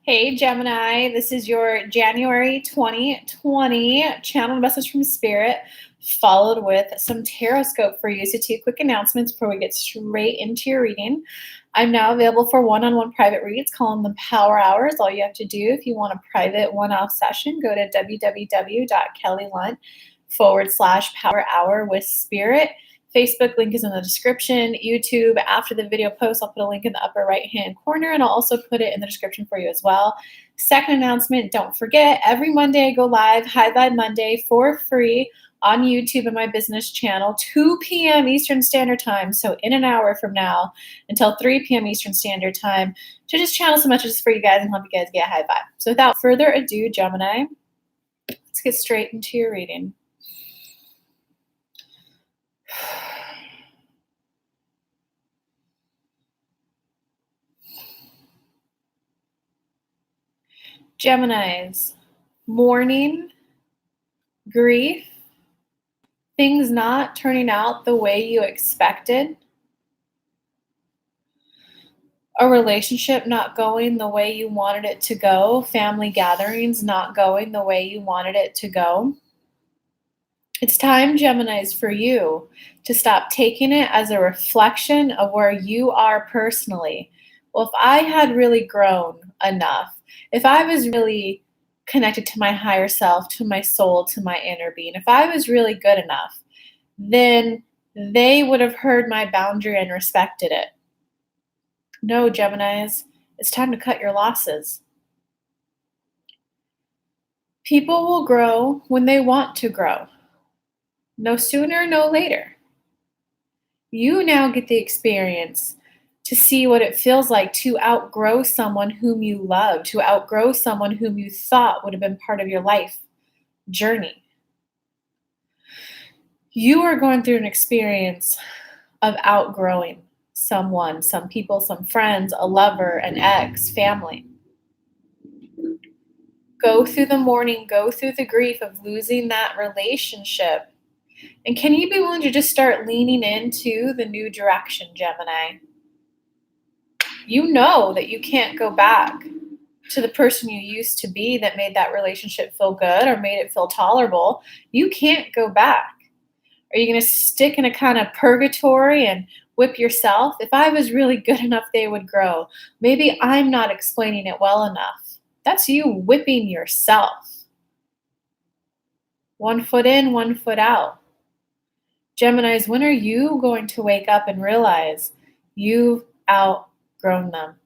Hey Gemini, this is your January 2020 channel message from Spirit, followed with some taroscope for you. So, two quick announcements before we get straight into your reading. I'm now available for one-on-one private reads. Call them the Power Hours. All you have to do if you want a private one-off session, go to www.kellylunt.com/power hour with Spirit. Facebook link is in the description. YouTube, after the video post, I'll put a link in the upper right-hand corner, and I'll also put it in the description for you as well. Second announcement, don't forget, every Monday I go live, High Vibe Monday, for free on YouTube and my business channel, 2 p.m. Eastern Standard Time, so in an hour from now until 3 p.m. Eastern Standard Time, to just channel some messages for you guys and help you guys get high vibe. So without further ado, Gemini, let's get straight into your reading. Geminis, mourning, grief, things not turning out the way you expected, a relationship not going the way you wanted it to go, family gatherings not going the way you wanted it to go. It's time, Geminis, for you to stop taking it as a reflection of where you are personally. Well, if I had really grown enough, if I was really connected to my higher self, to my soul, to my inner being, if I was really good enough, then they would have heard my boundary and respected it. No, Geminis, it's time to cut your losses. People will grow when they want to grow. No sooner, no later. You now get the experience to see what it feels like to outgrow someone whom you love, to outgrow someone whom you thought would have been part of your life journey. You are going through an experience of outgrowing someone, some people, some friends, a lover, an ex, family. Go through the mourning, go through the grief of losing that relationship. And can you be willing to just start leaning into the new direction, Gemini? You know that you can't go back to the person you used to be that made that relationship feel good or made it feel tolerable. You can't go back. Are you going to stick in a kind of purgatory and whip yourself? If I was really good enough, they would grow. Maybe I'm not explaining it well enough. That's you whipping yourself. 1 foot in, 1 foot out. Geminis, when are you going to wake up and realize you've outgrown them?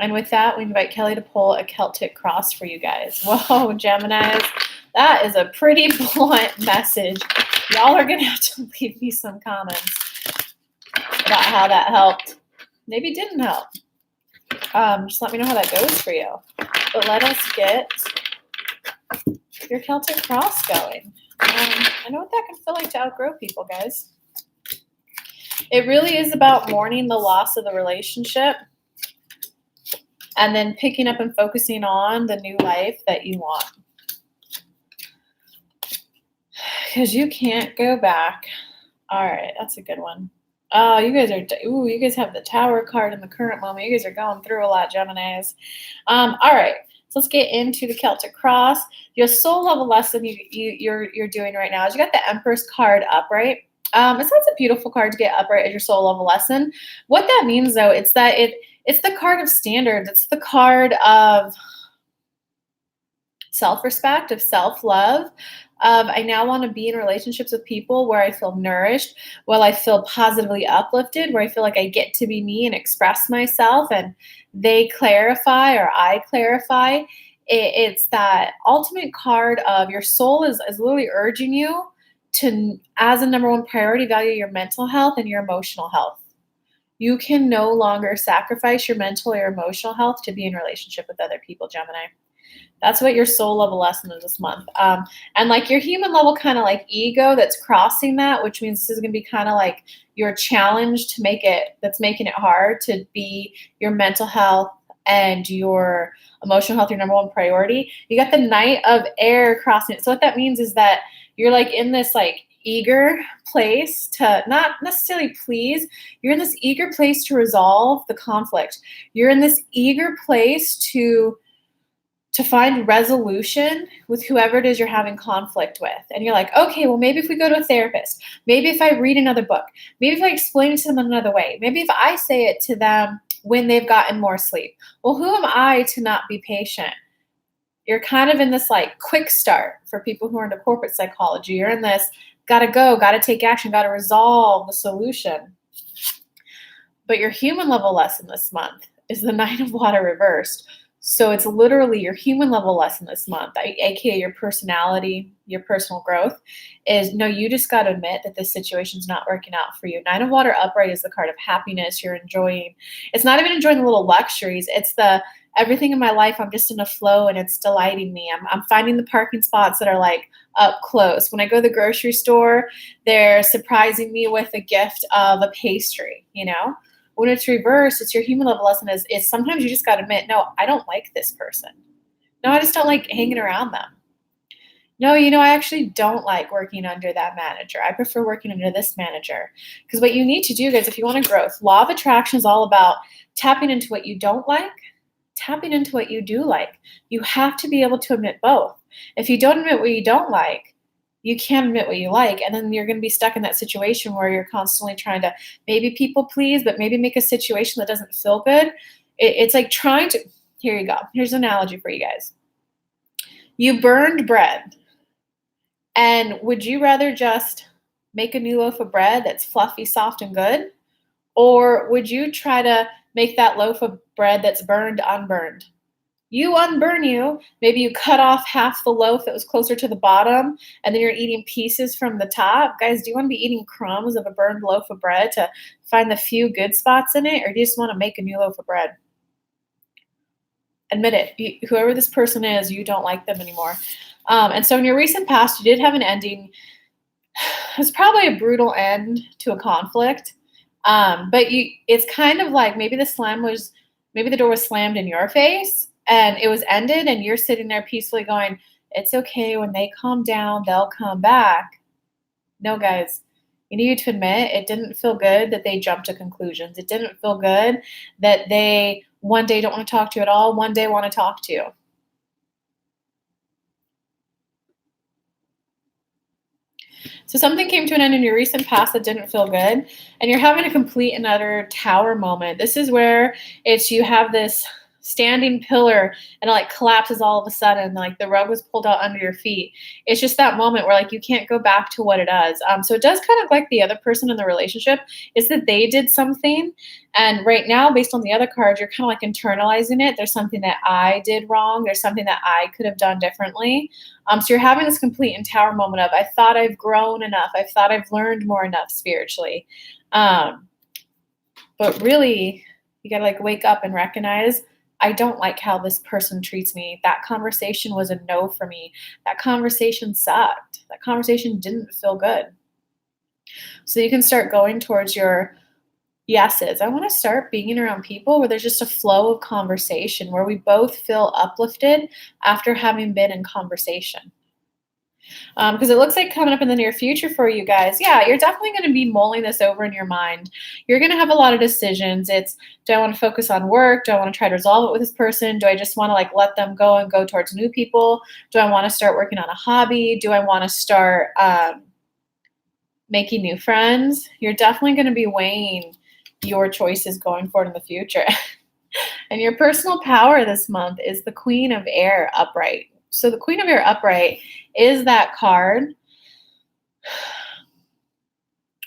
And with that, we invite Kelly to pull a Celtic cross for you guys. Whoa, Geminis, that is a pretty blunt message. Y'all are going to have to leave me some comments about how that helped. Maybe didn't help. Just let me know how that goes for you. But let us get your Celtic cross going. I know what that can feel like to outgrow people, guys. It really is about mourning the loss of the relationship and then picking up and focusing on the new life that you want. Because you can't go back. All right, that's a good one. Oh, you guys have the Tower card in the current moment. You guys are going through a lot, Geminis. All right. So let's get into the Celtic cross. Your soul level lesson you're doing right now is you got the Empress card upright. It's a beautiful card to get upright as your soul level lesson. What that means, though, it's that it's the card of standards. It's the card of self-respect, of self-love. I now want to be in relationships with people where I feel nourished, where I feel positively uplifted, where I feel like I get to be me and express myself and they clarify or I clarify. It's that ultimate card of your soul is literally urging you to, as a number one priority, value your mental health and your emotional health. You can no longer sacrifice your mental or emotional health to be in relationship with other people, Gemini. That's what your soul level lesson is this month. And like your human level kind of like ego that's crossing that, which means this is going to be kind of like your challenge to that's making it hard to be your mental health and your emotional health, your number one priority. You got the Knight of Air crossing it. So what that means is that you're like in this like eager place to not necessarily please. You're in this eager place to resolve the conflict. You're in this eager place to to find resolution with whoever it is you're having conflict with. And you're like, okay, well, maybe if we go to a therapist, maybe if I read another book, maybe if I explain it to them another way, maybe if I say it to them when they've gotten more sleep. Well, who am I to not be patient? You're kind of in this like quick start for people who are into corporate psychology. You're in this gotta go, gotta take action, gotta resolve the solution. But your human level lesson this month is the Nine of Water reversed. So it's literally your human level lesson this month, aka your personality, your personal growth, is no, you just got to admit that this situation's not working out for you. Nine of Water upright is the card of happiness. You're enjoying. It's not even enjoying the little luxuries. It's the everything in my life, I'm just in a flow and it's delighting me. I'm finding the parking spots that are like up close. When I go to the grocery store, they're surprising me with a gift of a pastry, you know? When it's reversed, it's your human level lesson is sometimes you just got to admit, no, I don't like this person. No, I just don't like hanging around them. No, I actually don't like working under that manager. I prefer working under this manager. Because what you need to do, guys, if you want to grow, law of attraction is all about tapping into what you don't like, tapping into what you do like. You have to be able to admit both. If you don't admit what you don't like, you can't admit what you like, and then you're going to be stuck in that situation where you're constantly trying to maybe people please, but maybe make a situation that doesn't feel good. It's like trying to, here you go. Here's an analogy for you guys. You burned bread, and would you rather just make a new loaf of bread that's fluffy, soft, and good? Or would you try to make that loaf of bread that's burned unburned? You unburn you. Maybe you cut off half the loaf that was closer to the bottom, and then you're eating pieces from the top. Guys, do you want to be eating crumbs of a burned loaf of bread to find the few good spots in it, or do you just want to make a new loaf of bread? Admit it. Whoever this person is, you don't like them anymore. And so in your recent past, you did have an ending. It was probably a brutal end to a conflict. But it's kind of like maybe the door was slammed in your face, and it was ended, and you're sitting there peacefully going, it's okay. When they calm down, they'll come back. No, guys, you need to admit it didn't feel good that they jumped to conclusions. It didn't feel good that they one day don't want to talk to you at all, one day want to talk to you. So something came to an end in your recent past that didn't feel good, and you're having a complete and utter tower moment. This is where you have this standing pillar and it like collapses all of a sudden, like the rug was pulled out under your feet. It's just that moment where like you can't go back to what it is. So it does kind of like the other person in the relationship is that they did something, and right now based on the other cards, you're kind of like internalizing it. There's something that I did wrong. There's something that I could have done differently. So you're having this complete and tower moment of I thought I've grown enough. I thought I've learned more enough spiritually. But really, you got to like wake up and recognize I don't like how this person treats me. That conversation was a no for me. That conversation sucked. That conversation didn't feel good. So you can start going towards your yeses. I want to start being around people where there's just a flow of conversation, where we both feel uplifted after having been in conversation. Because it looks like coming up in the near future for you guys, yeah, you're definitely going to be mulling this over in your mind. You're going to have a lot of decisions. It's, do I want to focus on work? Do I want to try to resolve it with this person? Do I just want to like let them go and go towards new people? Do I want to start working on a hobby? Do I want to start making new friends? You're definitely going to be weighing your choices going forward in the future. And your personal power this month is the Queen of Air upright. So the Queen of Air upright is that card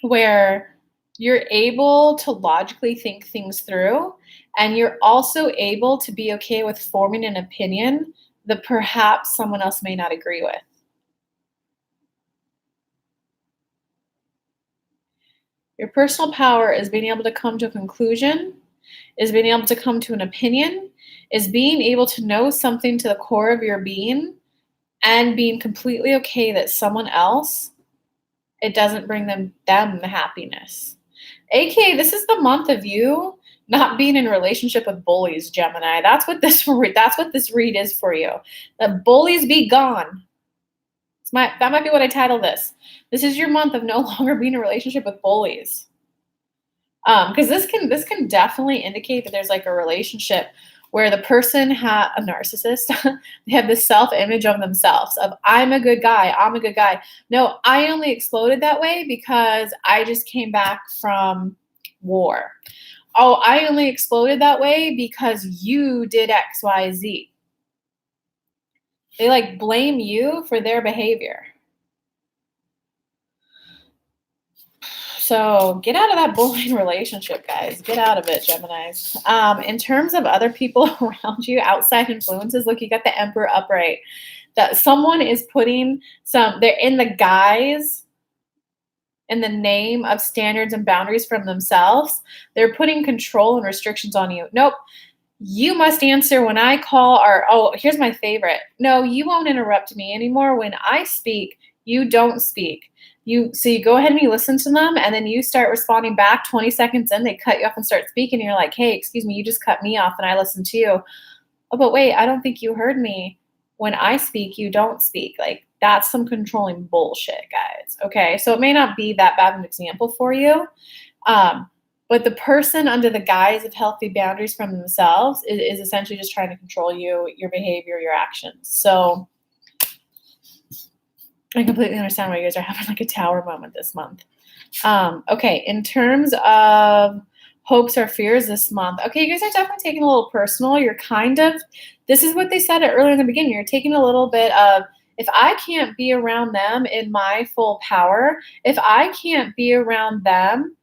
where you're able to logically think things through, and you're also able to be okay with forming an opinion that perhaps someone else may not agree with. Your personal power is being able to come to a conclusion, is being able to come to an opinion, is being able to know something to the core of your being, and being completely okay that someone else, it doesn't bring them the happiness. AKA, this is the month of you not being in a relationship with bullies, Gemini. That's what this read is for you. The bullies be gone. That might be what I title this. This is your month of no longer being in a relationship with bullies. Because this can definitely indicate that there's like a relationship where the person a narcissist, they have this self-image of themselves of I'm a good guy, I'm a good guy. No, I only exploded that way because I just came back from war. Oh, I only exploded that way because you did X, Y, Z. They like blame you for their behavior. So get out of that bullying relationship, guys. Get out of it, Geminis. In terms of other people around you, outside influences, look, you got the Emperor upright. That someone is putting they're in the guise, in the name of standards and boundaries from themselves. They're putting control and restrictions on you. Nope. You must answer when I call, or, oh, here's my favorite. No, you won't interrupt me anymore. When I speak, you don't speak. So you go ahead and you listen to them, and then you start responding back 20 seconds in. They cut you off and start speaking, and you're like, hey, excuse me, you just cut me off, and I listened to you. Oh, but wait, I don't think you heard me. When I speak, you don't speak. Like, that's some controlling bullshit, guys. Okay, so it may not be that bad of an example for you, but the person under the guise of healthy boundaries from themselves is essentially just trying to control you, your behavior, your actions. So I completely understand why you guys are having like a tower moment this month. Okay, in terms of hopes or fears this month, okay, you guys are definitely taking a little personal. You're this is what they said earlier in the beginning. You're taking a little bit of, if I can't be around them in my full power, if I can't be around them,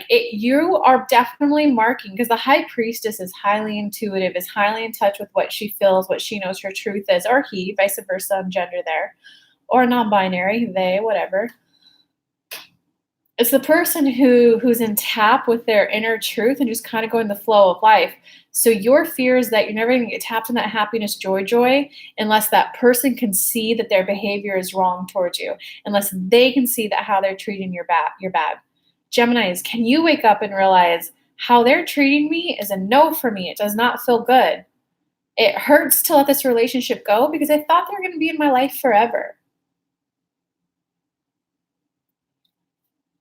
you are definitely marking, because the high priestess is highly intuitive, is highly in touch with what she feels, what she knows her truth is, or he, vice versa, on gender there, or non-binary, they, whatever. It's the person who's in tap with their inner truth and just kind of going the flow of life. So your fear is that you're never going to get tapped in that happiness, joy, unless that person can see that their behavior is wrong towards you, unless they can see that how they're treating you're bad. Geminis, can you wake up and realize how they're treating me is a no for me? It does not feel good. It hurts to let this relationship go because I thought they were going to be in my life forever.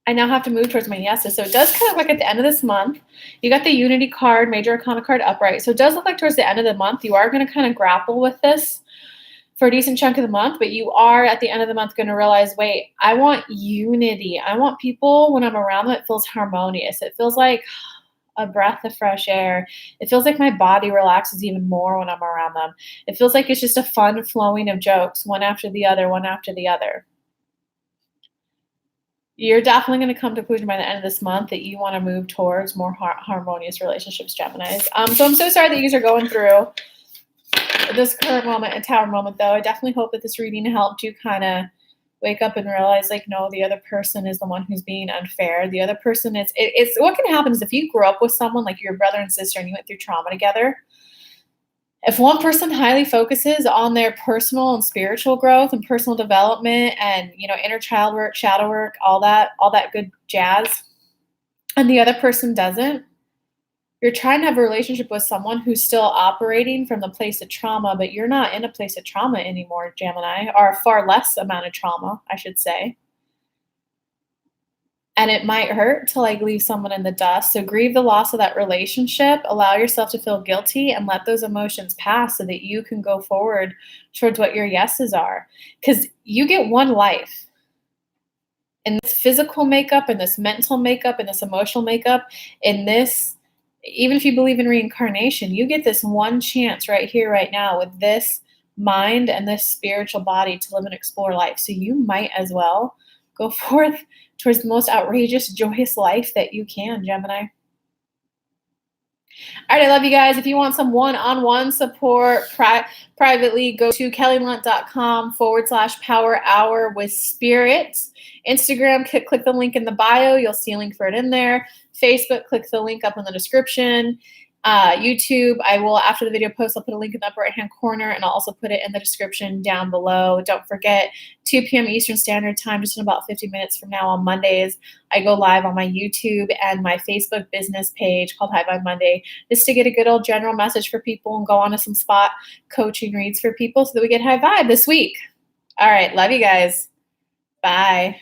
I now have to move towards my yeses. So it does kind of like at the end of this month, you got the Unity card, Major Arcana card upright. So it does look like towards the end of the month, you are going to kind of grapple with this for a decent chunk of the month, but you are at the end of the month going to realize, wait, I want unity. I want people, when I'm around them, it feels harmonious. It feels like a breath of fresh air. It feels like my body relaxes even more when I'm around them. It feels like it's just a fun flowing of jokes, one after the other, one after the other. You're definitely going to come to conclusion by the end of this month that you want to move towards more harmonious relationships, Geminis. So I'm so sorry that you guys are going through this current moment, a tower moment, though. I definitely hope that this reading helped you kind of wake up and realize, like, no, the other person is the one who's being unfair. The other person it's what can happen is if you grew up with someone like your brother and sister and you went through trauma together, if one person highly focuses on their personal and spiritual growth and personal development and, inner child work, shadow work, all that good jazz, and the other person doesn't, you're trying to have a relationship with someone who's still operating from the place of trauma, but you're not in a place of trauma anymore, Gemini, or far less amount of trauma, I should say. And it might hurt to leave someone in the dust. So grieve the loss of that relationship, allow yourself to feel guilty, and let those emotions pass so that you can go forward towards what your yeses are. Because you get one life. In this physical makeup, and this mental makeup, and this emotional makeup, in this, even if you believe in reincarnation, you get this one chance right here, right now, with this mind and this spiritual body to live and explore life. So you might as well go forth towards the most outrageous, joyous life that you can, Gemini. All right, I love you guys. If you want some one-on-one support privately, go to kellylunt.com/power hour with spirits. Instagram, click the link in the bio. You'll see a link for it in there. Facebook, click the link up in the description. YouTube, I will, after the video post, I'll put a link in the upper right-hand corner, and I'll also put it in the description down below. Don't forget, 2 p.m. Eastern Standard Time, just in about 50 minutes from now on Mondays, I go live on my YouTube and my Facebook business page called High Vibe Monday, just to get a good old general message for people and go on to some spot coaching reads for people so that we get high vibe this week. All right, love you guys. Bye.